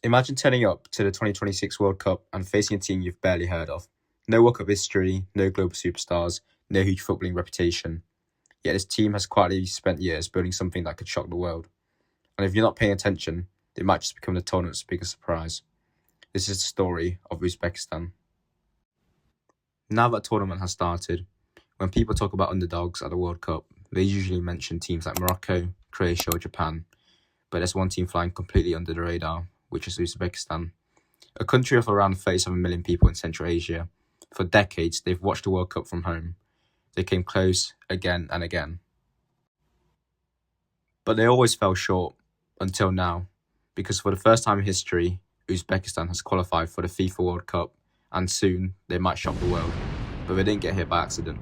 Imagine turning up to the 2026 World Cup and facing a team you've barely heard of. No World Cup history, no global superstars, no huge footballing reputation. Yet this team has quietly spent years building something that could shock the world. And if you're not paying attention, it might just become the tournament's biggest surprise. This is the story of Uzbekistan. Now that the tournament has started, when people talk about underdogs at the World Cup, they usually mention teams like Morocco, Croatia or Japan. But there's one team flying completely under the radar, which is Uzbekistan. A country of around 37 million people in Central Asia. For decades, they've watched the World Cup from home. They came close again and again. But they always fell short, until now, because for the first time in history, Uzbekistan has qualified for the FIFA World Cup, and soon they might shock the world. But they didn't get here by accident.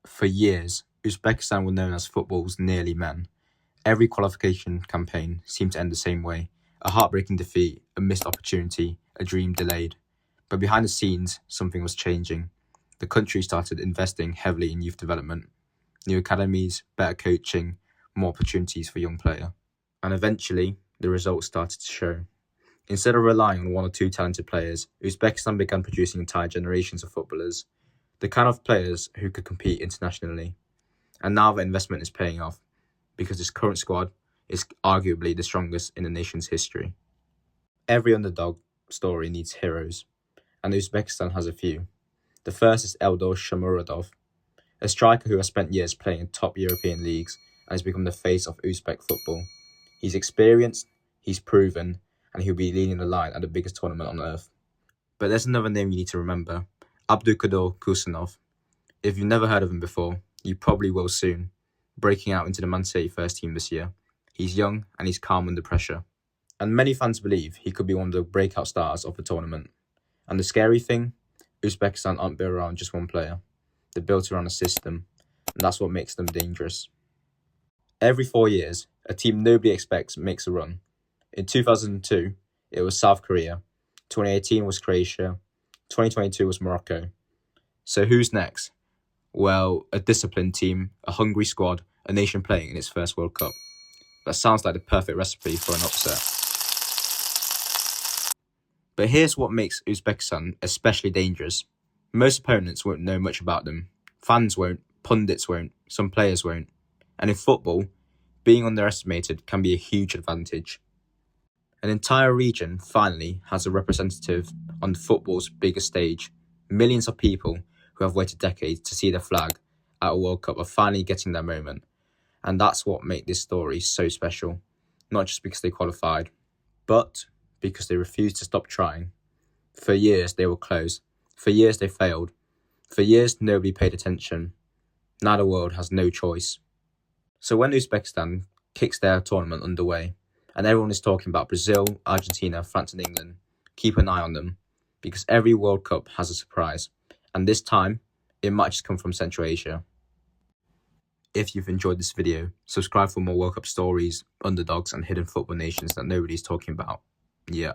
For years, Uzbekistan were known as football's nearly men. Every qualification campaign seemed to end the same way. A heartbreaking defeat, a missed opportunity, a dream delayed. But behind the scenes, something was changing. The country started investing heavily in youth development. New academies, better coaching, more opportunities for young players. And eventually, the results started to show. Instead of relying on one or two talented players, Uzbekistan began producing entire generations of footballers, the kind of players who could compete internationally. And now the investment is paying off, because this current squad is arguably the strongest in the nation's history. Every underdog story needs heroes, and Uzbekistan has a few. The first is Eldor Shomurodov, a striker who has spent years playing in top European leagues and has become the face of Uzbek football. He's experienced, he's proven, and he'll be leading the line at the biggest tournament on earth. But there's another name you need to remember, Abdulkadir Kusanov. If you've never heard of him before, you probably will soon, breaking out into the Man City first team this year. He's young and he's calm under pressure. And many fans believe he could be one of the breakout stars of the tournament. And the scary thing, Uzbekistan aren't built around just one player. They're built around a system, and that's what makes them dangerous. Every 4 years, a team nobody expects makes a run. In 2002, it was South Korea. 2018 was Croatia. 2022 was Morocco. So who's next? Well, a disciplined team, a hungry squad, a nation playing in its first World Cup. That sounds like the perfect recipe for an upset. But here's what makes Uzbekistan especially dangerous. Most opponents won't know much about them. Fans won't, pundits won't, some players won't. And in football, being underestimated can be a huge advantage. An entire region finally has a representative on football's biggest stage. Millions of people who have waited decades to see their flag at a World Cup are finally getting their moment. And that's what makes this story so special. Not just because they qualified, but because they refused to stop trying. For years they were close. For years they failed. For years nobody paid attention. Now the world has no choice. So when Uzbekistan kicks their tournament underway, and everyone is talking about Brazil, Argentina, France and England, keep an eye on them, because every World Cup has a surprise. And this time, it might just come from Central Asia. If you've enjoyed this video, subscribe for more World Cup stories, underdogs and hidden football nations that nobody's talking about. Yeah.